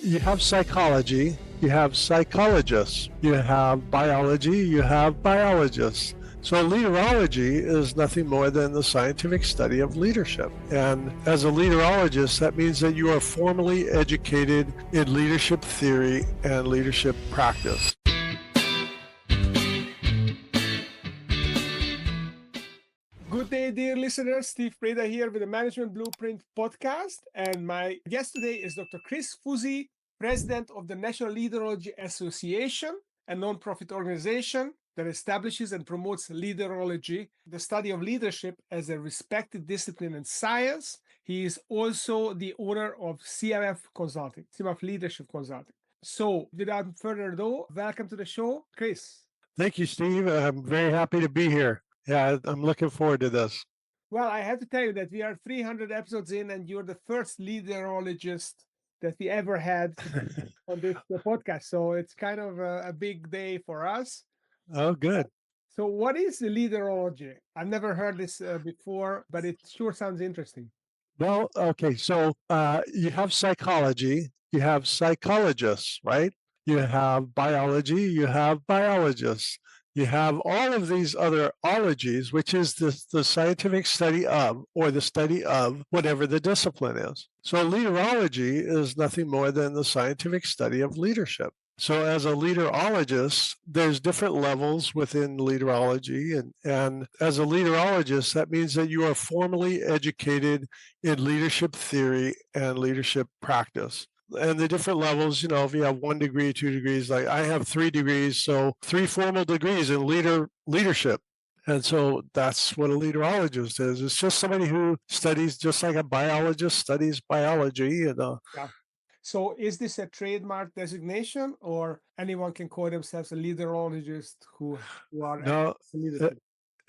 You have psychology, you have psychologists, you have biology, you have biologists. So leaderology is nothing more than the scientific study of leadership. And as a leaderologist, that means that you are formally educated in leadership theory and leadership practice. Good day, dear listeners. Steve Preda here with the Management Blueprint podcast. And my guest today is Dr. Chris Fuzie, president of the National Leaderology Association, a nonprofit organization that establishes and promotes leaderology, the study of leadership as a respected discipline in science. He is also the owner of CMF Consulting, CMF Leadership Consulting. So without further ado, welcome to the show, Chris. Thank you, Steve. I'm very happy to be here. Yeah, I'm looking forward to this. Well, I have to tell you that we are 300 episodes in, and you're the first leaderologist that we ever had on this podcast. So it's kind of a big day for us. Oh, good. So, what is the leaderology? I've never heard this before, but it sure sounds interesting. Well, okay, so you have psychology, you have psychologists, right? You have biology, you have biologists. You have all of these other ologies, which is the scientific study of, or the study of whatever the discipline is. So leaderology is nothing more than the scientific study of leadership. So as a leaderologist, there's different levels within leaderology. And as a leaderologist, that means that you are formally educated in leadership theory and leadership practice. And the different levels, you know, if you have 1 degree, 2 degrees, like I have 3 degrees, so 3 formal degrees in leadership. And so that's what a leaderologist is. It's just somebody who studies just like a biologist studies biology. And Yeah. So is this a trademark designation, or anyone can call themselves a leaderologist who are no, leadership?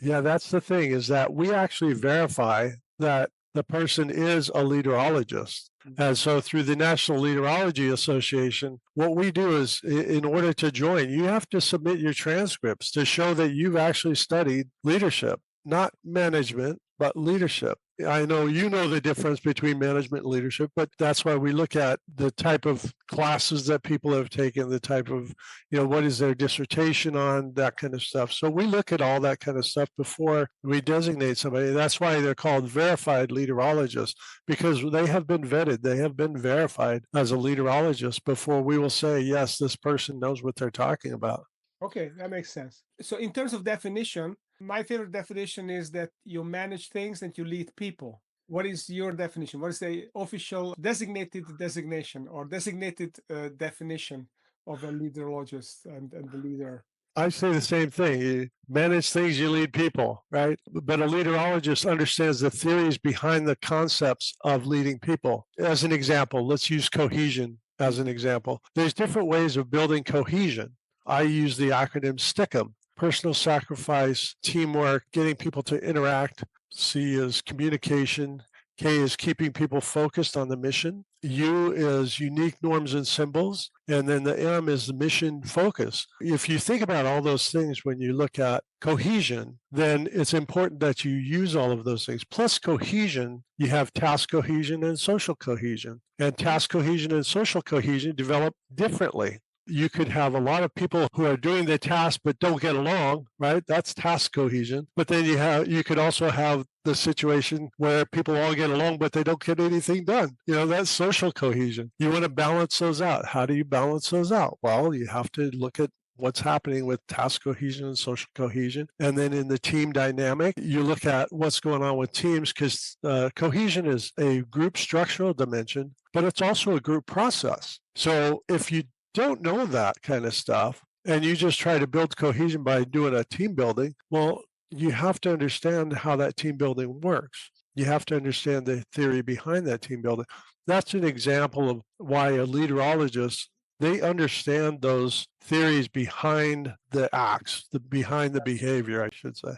yeah, that's the thing, is that we actually verify that the person is a leaderologist. And so through the National Leaderology Association, what we do is, in order to join, you have to submit your transcripts to show that you've actually studied leadership, not management, but leadership. I know you know the difference between management and leadership, but that's why we look at the type of classes that people have taken, the type of, you know, what is their dissertation on, that kind of stuff. So we look at all that kind of stuff before we designate somebody. That's why they're called verified leaderologists, because they have been vetted, they have been verified as a leaderologist before we will say, yes, this person knows what they're talking about. Okay, that makes sense. So in terms of definition, my favorite definition is that you manage things and you lead people. What is your definition? What is the official designated designation or designated definition of a leaderologist and the leader? I say the same thing. You manage things, you lead people, right? But a leaderologist understands the theories behind the concepts of leading people. As an example, let's use cohesion as an example. There's different ways of building cohesion. I use the acronym STICKUM: personal sacrifice, teamwork, getting people to interact. C is communication. K is keeping people focused on the mission. U is unique norms and symbols. And then the M is the mission focus. If you think about all those things when you look at cohesion, then it's important that you use all of those things. Plus cohesion, you have task cohesion and social cohesion. And task cohesion and social cohesion develop differently. You could have a lot of people who are doing the task but don't get along, right? That's task cohesion. But then you could also have the situation where people all get along but they don't get anything done. You know, that's social cohesion. You want to balance those out. How do you balance those out? Well, you have to look at what's happening with task cohesion and social cohesion. And then in the team dynamic, you look at what's going on with teams, because cohesion is a group structural dimension, but it's also a group process. So if you don't know that kind of stuff and you just try to build cohesion by doing a team building, well, you have to understand how that team building works. You have to understand the theory behind that team building. That's an example of why a leaderologist, they understand those theories behind the acts, behind the behavior, I should say.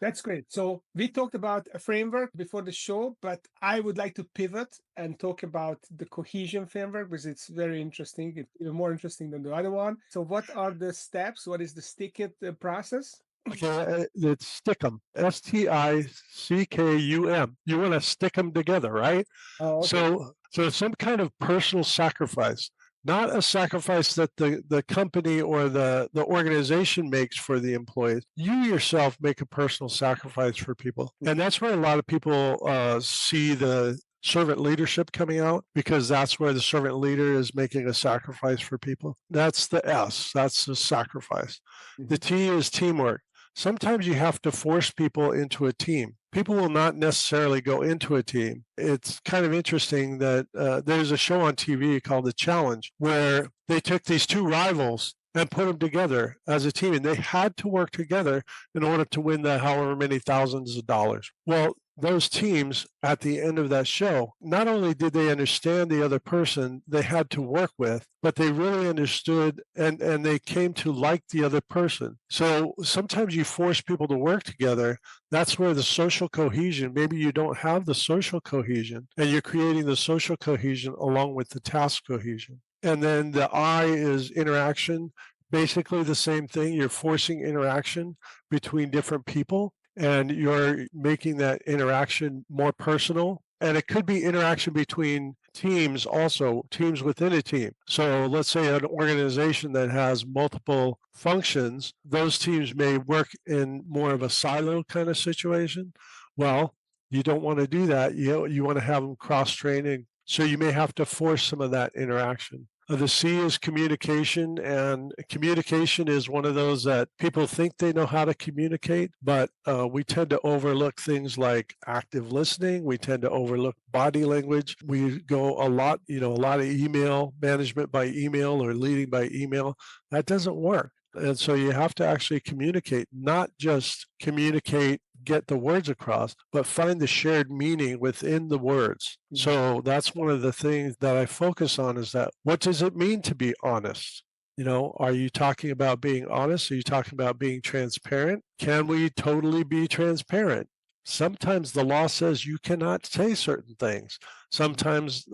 That's great. So we talked about a framework before the show, but I would like to pivot and talk about the cohesion framework because it's very interesting. It's even more interesting than the other one. So what are the steps? What is the stick it process? Okay, it's STICKUM, STICKUM. You want to stick them together, right? Oh, okay. So So some kind of personal sacrifice, not a sacrifice that the company or the organization makes for the employees. You yourself make a personal sacrifice for people. And that's where a lot of people see the servant leadership coming out, because that's where the servant leader is making a sacrifice for people. That's the S, that's the sacrifice. The T is teamwork. Sometimes you have to force people into a team. People will not necessarily go into a team. It's kind of interesting that there's a show on TV called The Challenge, where they took these two rivals and put them together as a team, and they had to work together in order to win the however many thousands of dollars. Well, those teams at the end of that show, not only did they understand the other person they had to work with, but they really understood and they came to like the other person. So sometimes you force people to work together. That's where the social cohesion, maybe you don't have the social cohesion, and you're creating the social cohesion along with the task cohesion. And then the I is interaction, basically the same thing. You're forcing interaction between different people, and you're making that interaction more personal. And it could be interaction between teams also, teams within a team. So let's say an organization that has multiple functions, those teams may work in more of a silo kind of situation. Well, you don't want to do that. You want to have them cross-training. So you may have to force some of that interaction. The C is communication, and communication is one of those that people think they know how to communicate, but we tend to overlook things like active listening. We tend to overlook body language. We go a lot of email management by email or leading by email. That doesn't work. And so you have to actually communicate, not just communicate, get the words across, but find the shared meaning within the words. So that's one of the things that I focus on, is that what does it mean to be honest? Are you talking about being honest? Are you talking about being transparent? Can we totally be transparent? Sometimes the law says you cannot say certain things. Sometimes,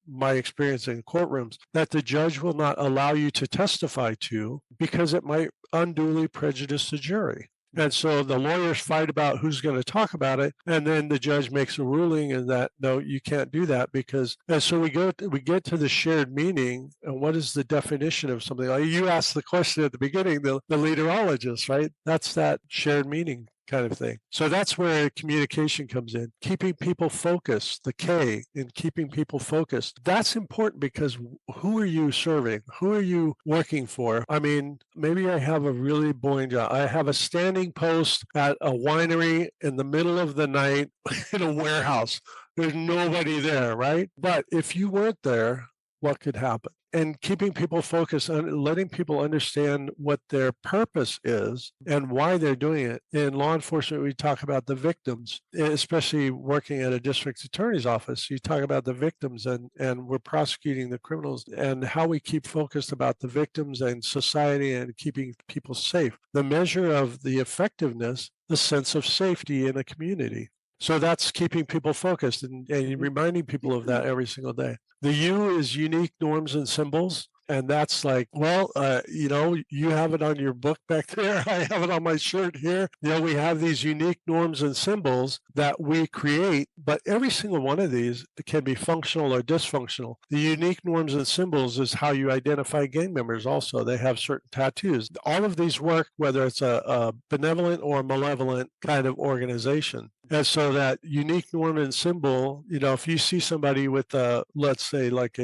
my experience in courtrooms, that the judge will not allow you to testify to because it might unduly prejudice the jury. And so the lawyers fight about who's going to talk about it, and then the judge makes a ruling and that, no, you can't do that because, and so we get to the shared meaning, and what is the definition of something? Like you asked the question at the beginning, the leaderologist, right? That's that shared meaning kind of thing. So that's where communication comes in. Keeping people focused, the K in keeping people focused. That's important because who are you serving? Who are you working for? I mean, maybe I have a really boring job. I have a standing post at a winery in the middle of the night in a warehouse. There's nobody there, right? But if you weren't there, what could happen? And keeping people focused on letting people understand what their purpose is and why they're doing it. In law enforcement, we talk about the victims, especially working at a district attorney's office. You talk about the victims, and we're prosecuting the criminals, and how we keep focused about the victims and society and keeping people safe. The measure of the effectiveness, the sense of safety in a community. So that's keeping people focused and reminding people of that every single day. The U is unique norms and symbols. And that's like, well, you have it on your book back there. I have it on my shirt here. We have these unique norms and symbols that we create, but every single one of these can be functional or dysfunctional. The unique norms and symbols is how you identify gang members also. They have certain tattoos. All of these work, whether it's a benevolent or malevolent kind of organization. And so that unique norm and symbol, if you see somebody with, let's say, like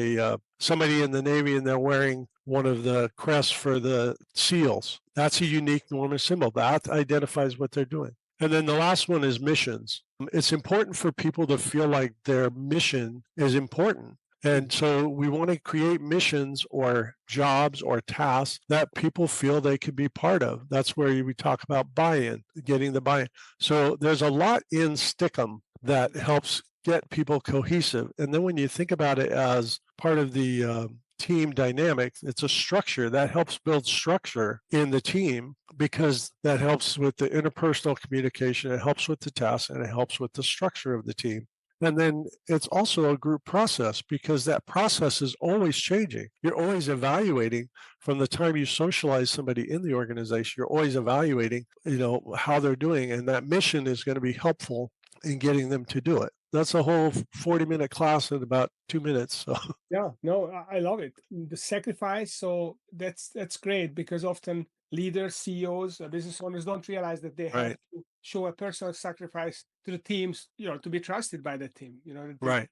somebody in the Navy and they're wearing one of the crests for the SEALs, that's a unique norm and symbol. That identifies what they're doing. And then the last one is missions. It's important for people to feel like their mission is important. And so we want to create missions or jobs or tasks that people feel they could be part of. That's where we talk about buy-in, getting the buy-in. So there's a lot in STICKUM that helps get people cohesive. And then when you think about it as part of the team dynamic, it's a structure that helps build structure in the team, because that helps with the interpersonal communication, it helps with the tasks, and it helps with the structure of the team. And then it's also a group process, because that process is always changing. You're always evaluating from the time you socialize somebody in the organization. You're always evaluating, how they're doing. And that mission is going to be helpful in getting them to do it. that's a whole 40-minute class in about 2 minutes. So Yeah, no, I love it. The sacrifice. So that's great because often leaders, CEOs, business owners don't realize that they have right, to show a personal sacrifice to the teams, to be trusted by the team, right,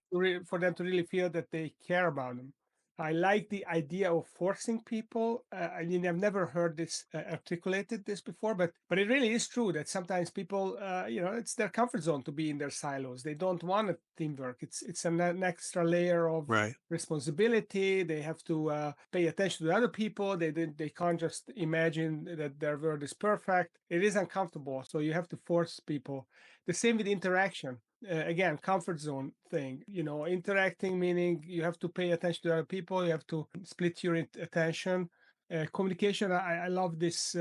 for them to really feel that they care about them. I like the idea of forcing people. I mean, I've never heard this articulated this before, but it really is true that sometimes people, it's their comfort zone to be in their silos. They don't want a teamwork. It's an extra layer of right. responsibility. They have to pay attention to other people. They can't just imagine that their world is perfect. It is uncomfortable, so you have to force people. The same with interaction. Again, comfort zone thing. Interacting meaning you have to pay attention to other people. You have to split your attention. Communication, I love this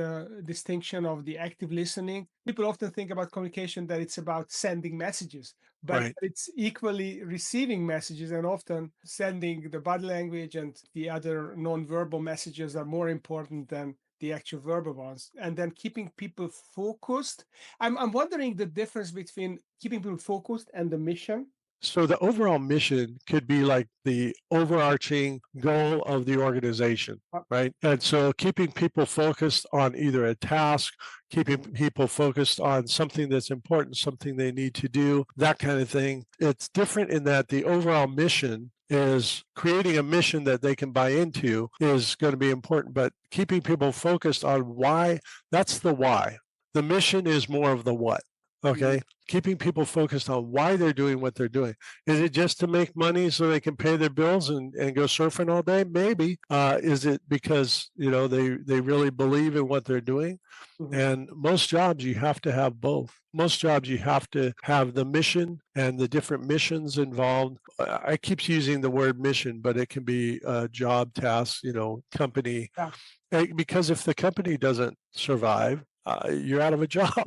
distinction of the active listening. People often think about communication that it's about sending messages, but Right. it's equally receiving messages, and often sending the body language and the other non-verbal messages are more important than the actual verbal ones. And then keeping people focused. I'm wondering the difference between keeping people focused and the mission. So the overall mission could be like the overarching goal of the organization, Uh, right? And so keeping people focused on either a task, keeping people focused on something that's important, something they need to do, that kind of thing. It's different in that the overall mission is creating a mission that they can buy into is going to be important, but keeping people focused on why, that's the why. The mission is more of the what. Okay, keeping people focused on why they're doing what they're doing. Is it just to make money so they can pay their bills and go surfing all day? Maybe. Is it because they really believe in what they're doing? Mhm. And most jobs you have to have both. Most jobs you have to have the mission and the different missions involved. I keep using the word mission, but it can be job, tasks, company. Yeah. Because if the company doesn't survive, you're out of a job.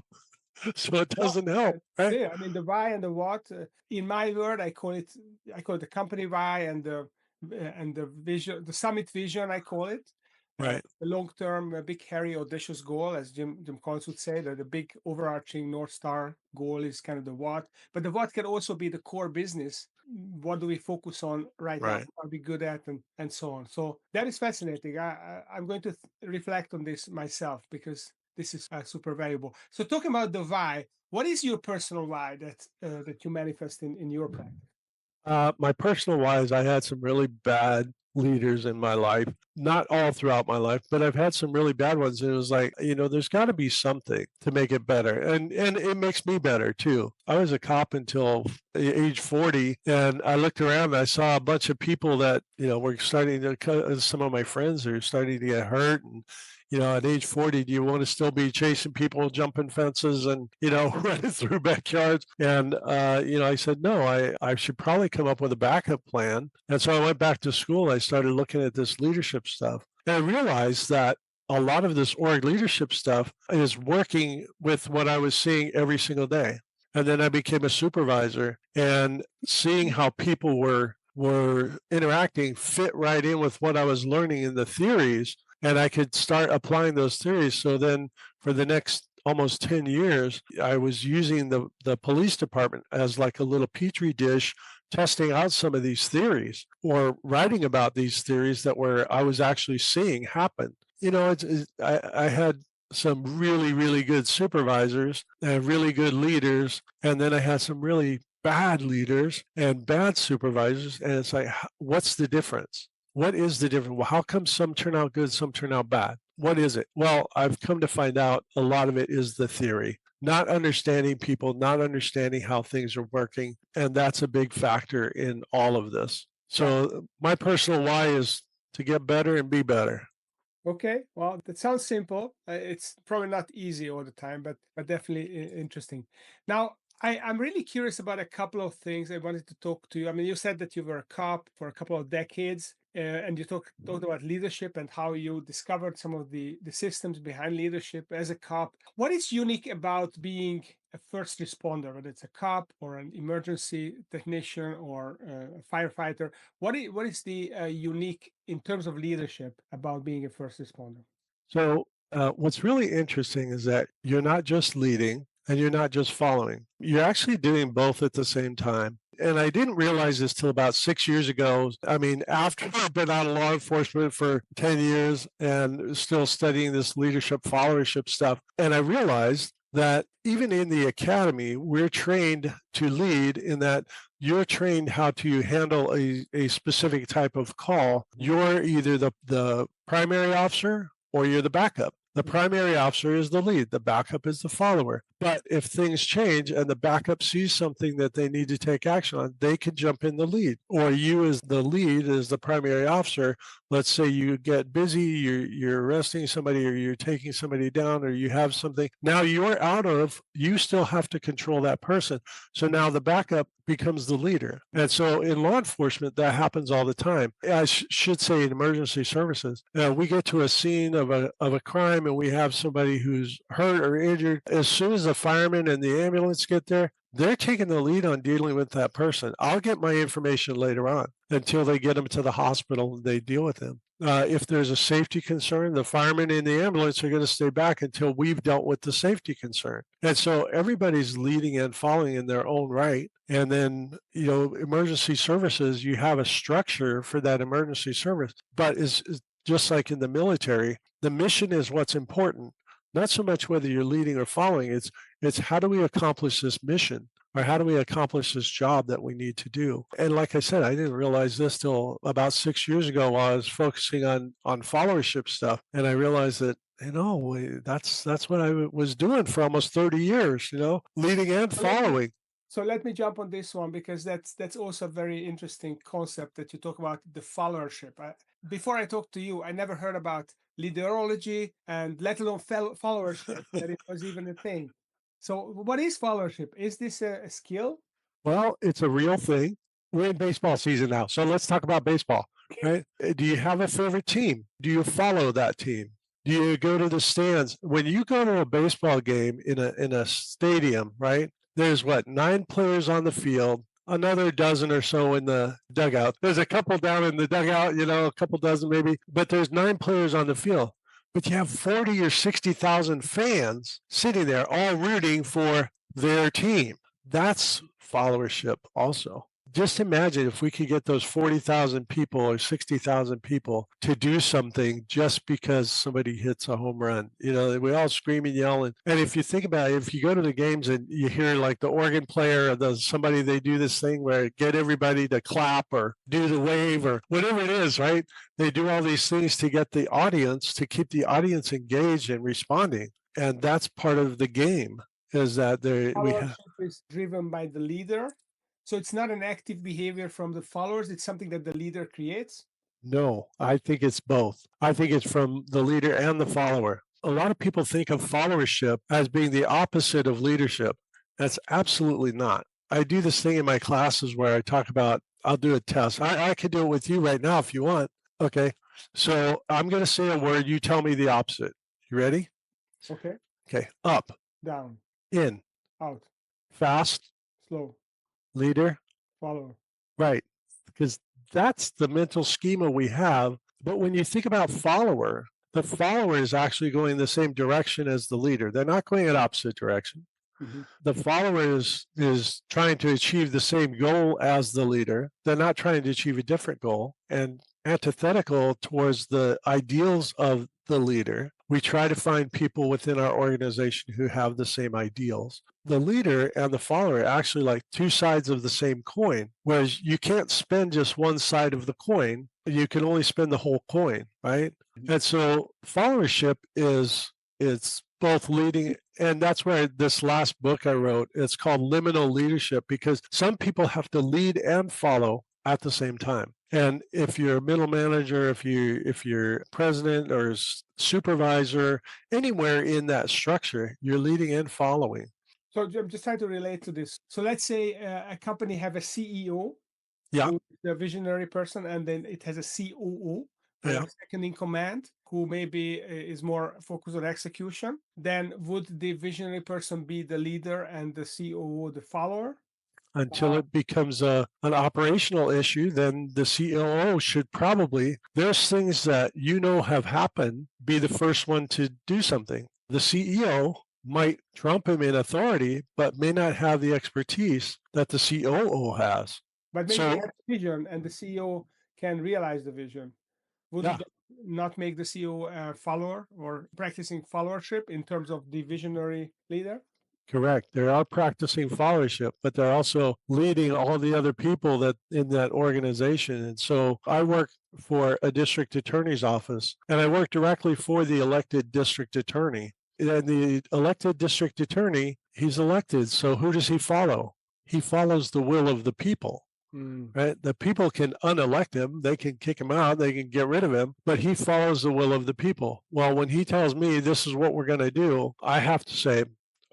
So it No, doesn't help, right? yeah, I mean the why and the what. In my word, I call it the company why and the vision, the summit vision. I call it Right, the long-term, big, hairy, audacious goal, as Jim Collins would say. That the big overarching North Star goal is kind of the what, but the what can also be the core business. What do we focus on right now? right. What are we good at, and so on. So that is fascinating. I'm going to reflect on this myself because this is super valuable. So talking about the why, what is your personal why that you manifest in your practice? My personal why is I had some really bad leaders in my life. Not all throughout my life, but I've had some really bad ones. And it was like, there's got to be something to make it better, and it makes me better too. I was a cop until age 40, and I looked around and I saw a bunch of people that were starting to. Some of my friends are starting to get hurt, and at age 40, do you want to still be chasing people, jumping fences and, running through backyards? And, I said, no, I should probably come up with a backup plan. And so I went back to school. I started looking at this leadership stuff. And I realized that a lot of this org leadership stuff is working with what I was seeing every single day. And then I became a supervisor, and seeing how people were interacting fit right in with what I was learning in the theories, and I could start applying those theories. So then for the next almost 10 years, I was using the police department as like a little petri dish, testing out some of these theories or writing about these theories that I was actually seeing happen. I had some really, really good supervisors and really good leaders. And then I had some really bad leaders and bad supervisors. And it's like, what's the difference? What is the difference? Well, how come some turn out good, some turn out bad? What is it? Well, I've come to find out a lot of it is the theory, not understanding people, not understanding how things are working. And that's a big factor in all of this. Yeah. So my personal why is to get better and be better. Okay. Well, that sounds simple. It's probably not easy all the time, but definitely interesting. Now, I'm really curious about a couple of things I wanted to talk to you. I mean, you said that you were a cop for a couple of decades, and you talked about leadership and how you discovered some of the systems behind leadership as a cop. What is unique about being a first responder, whether it's a cop or an emergency technician or a firefighter? What is the unique in terms of leadership about being a first responder? So, what's really interesting is that you're not just leading and you're not just following. You're actually doing both at the same time. And I didn't realize this till about 6 years ago. I mean, after I've been out of law enforcement for 10 years and still studying this leadership followership stuff. And I realized that even in the academy, we're trained to lead in that you're trained how to handle a specific type of call. You're either the primary officer or you're the backup. The primary officer is the lead, the backup is the follower. But if things change and the backup sees something that they need to take action on, they can jump in the lead. Or you as the lead, as the primary officer, let's say you get busy, you're arresting somebody or you're taking somebody down or you have something. Now you're out of, you still have to control that person. So now the backup becomes the leader. And so in law enforcement, that happens all the time. I should say in emergency services, we get to a scene of a crime and we have somebody who's hurt or injured. As soon as the firemen and the ambulance get there, they're taking the lead on dealing with that person. I'll get my information later on until they get them to the hospital and they deal with them. If there's a safety concern, the firemen and the ambulance are going to stay back until we've dealt with the safety concern. And so everybody's leading and following in their own right. And then, emergency services, you have a structure for that emergency service. But it's just like in the military, the mission is what's important. Not so much whether you're leading or following, it's how do we accomplish this mission? Or how do we accomplish this job that we need to do? And like I said, I didn't realize this till about 6 years ago while I was focusing on followership stuff. And I realized that, that's what I was doing for almost 30 years, leading and following. So let me jump on this one because that's also a very interesting concept that you talk about, the followership. Before I talked to you, I never heard about Leaderology and let alone followership, that it was even a thing. So what is followership? Is this a skill? Well, it's a real thing. We're in baseball season now, so let's talk about baseball, right? Do you have a favorite team? Do you follow that team? Do you go to the stands? When you go to a baseball game in a stadium, right? There's 9 players on the field, another dozen or so in the dugout. There's a couple down in the dugout, a couple dozen maybe, but there's 9 players on the field. But you have 40 or 60,000 fans sitting there all rooting for their team. That's followership also. Just imagine if we could get those 40,000 people or 60,000 people to do something just because somebody hits a home run. We all scream and yell. And if you think about it, if you go to the games and you hear like the organ player or somebody, they do this thing where get everybody to clap or do the wave or whatever it is, right? They do all these things to get the audience, to keep the audience engaged and responding. And that's part of the game, is that followership is driven by the leader. So it's not an active behavior from the followers. It's something that the leader creates. No, I think it's both. I think it's from the leader and the follower. A lot of people think of followership as being the opposite of leadership. That's absolutely not. I do this thing in my classes where I talk about, I'll do a test. I could do it with you right now if you want. Okay. So I'm going to say a word. You tell me the opposite. You ready? Okay. Okay. Up. Down. In. Out. Fast. Slow. Leader. Follower. Right. Because that's the mental schema we have. But when you think about follower, the follower is actually going the same direction as the leader. They're not going in opposite direction. Mm-hmm. The follower is trying to achieve the same goal as the leader. They're not trying to achieve a different goal. And antithetical towards the ideals of the leader, we try to find people within our organization who have the same ideals. The leader and the follower are actually like two sides of the same coin, whereas you can't spend just one side of the coin. You can only spend the whole coin, right? And so followership it's both leading, and that's where this last book I wrote, it's called Liminal Leadership, because some people have to lead and follow at the same time. And if you're a middle manager, if you're president or supervisor, anywhere in that structure, you're leading and following. So I'm just trying to relate to this. So let's say a company have a CEO, yeah, the visionary person, and then it has a COO, yeah, second in command, who maybe is more focused on execution. Then would the visionary person be the leader and the COO the follower? Until it becomes an operational issue, then the COO should probably, there's things that have happened, be the first one to do something. The CEO might trump him in authority, but may not have the expertise that the COO has. But maybe they So, have vision and the CEO can realize the vision. Would yeah, that not make the CEO a follower or practicing followership in terms of the visionary leader? correct. They are practicing followership, but they're also leading all the other people that in that organization. And so I work for a district attorney's office, and I work directly for the elected district attorney. And the elected district attorney, he's elected. So who does he follow? He follows the will of the people. Right? The people can unelect him, they can kick him out, they can get rid of him, but he follows the will of the people. Well, when he tells me this is what we're going to do, I have to say,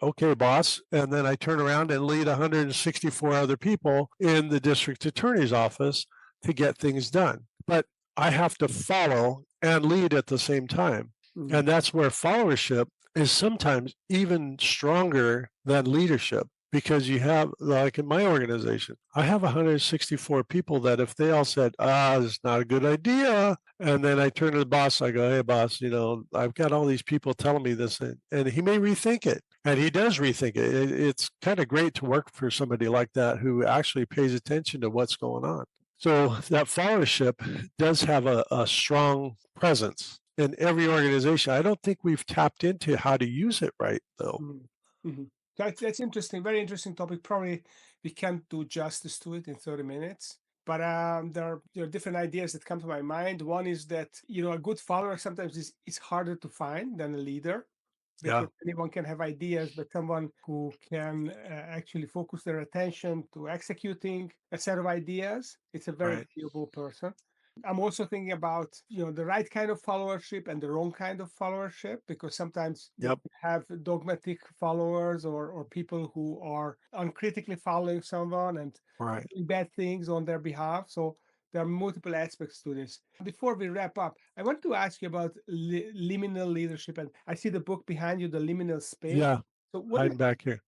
okay, boss. And then I turn around and lead 164 other people in the district attorney's office to get things done. But I have to follow and lead at the same time. And that's where followership is sometimes even stronger than leadership, because you have, like in my organization, I have 164 people that if they all said, it's not a good idea, and then I turn to the boss, I go, hey, boss, I've got all these people telling me this, and he may rethink it. And he does rethink it. It's kind of great to work for somebody like that who actually pays attention to what's going on. So that followership does have a strong presence in every organization. I don't think we've tapped into how to use it right, though. Mm-hmm. That's interesting. Very interesting topic. Probably we can't do justice to it in 30 minutes. But there are different ideas that come to my mind. One is that a good follower sometimes is harder to find than a leader, Yeah, because anyone can have ideas, but someone who can actually focus their attention to executing a set of ideas, it's a very right. valuable person. I'm also thinking about the right kind of followership and the wrong kind of followership, because sometimes you Yep, have dogmatic followers or people who are uncritically following someone and right. doing bad things on their behalf. So there are multiple aspects to this. Before we wrap up, I want to ask you about liminal leadership, and I see the book behind you, the liminal space. Yeah, So hiding back here.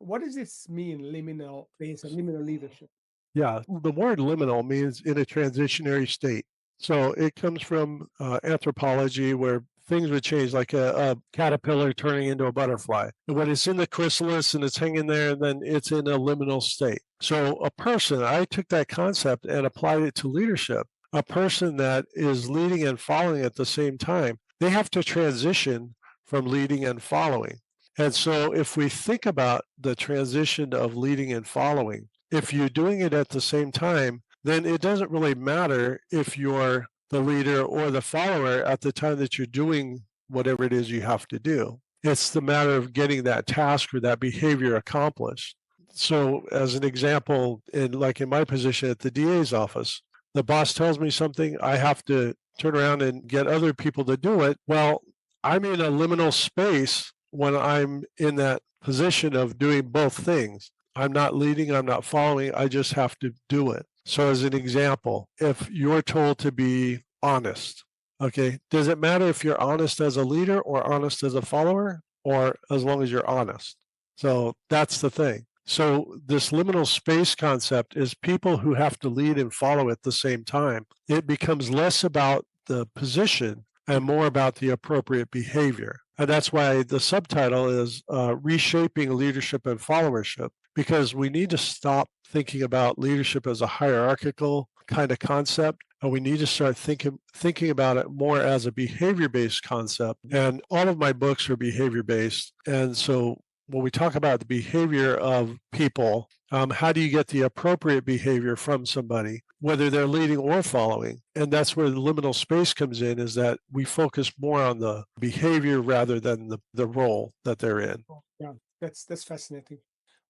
what does this mean, liminal space and liminal leadership? Yeah, the word liminal means in a transitionary state. So it comes from anthropology, where things would change, like a caterpillar turning into a butterfly. And when it's in the chrysalis and it's hanging there, then it's in a liminal state. So a person, I took that concept and applied it to leadership. A person that is leading and following at the same time, they have to transition from leading and following. And so if we think about the transition of leading and following, if you're doing it at the same time, then it doesn't really matter if you're the leader or the follower at the time that you're doing whatever it is you have to do. It's the matter of getting that task or that behavior accomplished. So, as an example, in my position at the DA's office, the boss tells me something, I have to turn around and get other people to do it. Well, I'm in a liminal space when I'm in that position of doing both things. I'm not leading, I'm not following, I just have to do it. So, as an example, if you're told to be honest, okay, does it matter if you're honest as a leader or honest as a follower, or as long as you're honest? So, that's the thing. So, this liminal space concept is people who have to lead and follow at the same time. It becomes less about the position and more about the appropriate behavior. And that's why the subtitle is Reshaping Leadership and Followership, because we need to stop thinking about leadership as a hierarchical kind of concept, and we need to start thinking about it more as a behavior-based concept. And all of my books are behavior-based. And so when we talk about the behavior of people, how do you get the appropriate behavior from somebody, whether they're leading or following? And that's where the liminal space comes in, is that we focus more on the behavior rather than the role that they're in. Yeah, that's fascinating.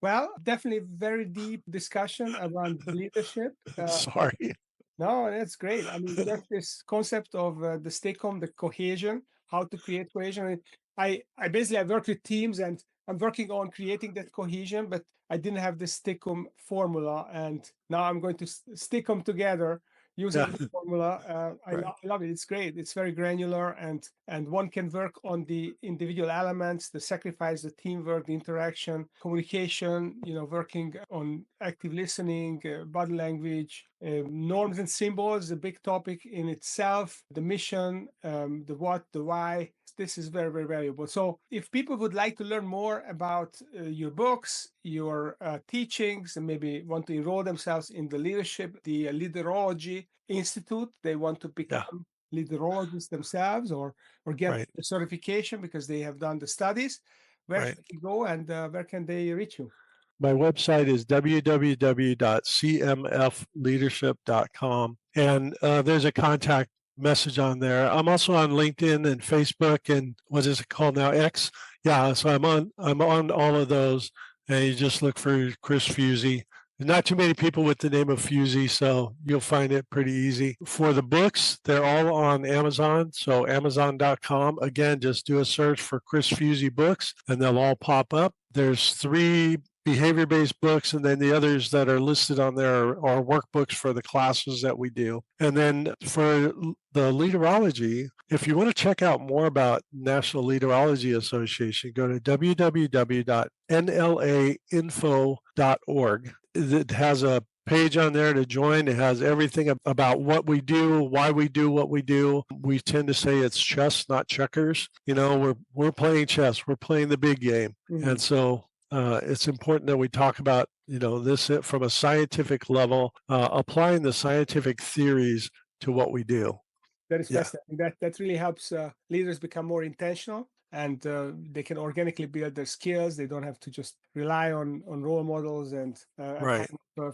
Well, definitely very deep discussion around leadership. Sorry. No, that's great. I mean, just this concept of the STICKUM, the cohesion, how to create cohesion. I basically I work with teams and I'm working on creating that cohesion, but I didn't have the STICKUM formula, and now I'm going to stick them together using Yeah. the formula. I Right. love it. It's great. It's very granular, and one can work on the individual elements, the sacrifice, the teamwork, the interaction, communication, working on active listening, body language, norms and symbols, a big topic in itself, the mission, the what, the why. This is very, very valuable. So if people would like to learn more about your books, your teachings, and maybe want to enroll themselves in the leadership, the Leaderology Institute, they want to become Leaderologists themselves or get the certification because they have done the studies, where should they go and where can they reach you? My website is www.cmfleadership.com. And there's a contact message on there. I'm also on LinkedIn and Facebook and what is it called now? X. Yeah, so I'm on all of those. And you just look for Chris Fuzie. There's not too many people with the name of Fuzie, so you'll find it pretty easy. For the books, they're all on Amazon. So Amazon.com. Again, just do a search for Chris Fuzie books and they'll all pop up. There's 3 behavior-based books, and then the others that are listed on there are workbooks for the classes that we do. And then for the Leaderology, if you want to check out more about National Leaderology Association, go to www.nlainfo.org. It has a page on there to join. It has everything about what we do, why we do what we do. We tend to say it's chess, not checkers. We're playing chess. We're playing the big game. Mm-hmm. And so it's important that we talk about, this from a scientific level, applying the scientific theories to what we do. That is fascinating. That really helps leaders become more intentional, and they can organically build their skills. They don't have to just rely on role models and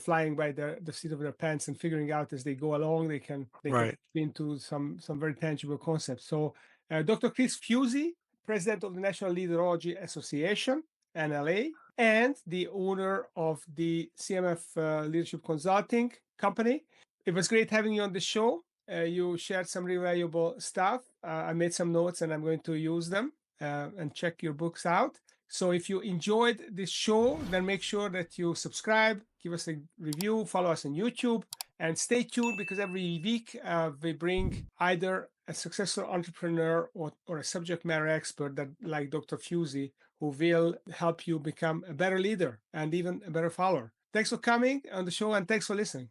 flying by the seat of their pants and figuring out as they go along. They can into some very tangible concepts. So Dr. Chris Fuzie, president of the National Leaderology Association, NLA, and the owner of the CMF Leadership Consulting Company. It was great having you on the show. You shared some really valuable stuff. I made some notes and I'm going to use them and check your books out. So if you enjoyed this show, then make sure that you subscribe, give us a review, follow us on YouTube, and stay tuned because every week we bring either a successful entrepreneur or a subject matter expert that, like Dr. Fuzie, who will help you become a better leader and even a better follower. Thanks for coming on the show and thanks for listening.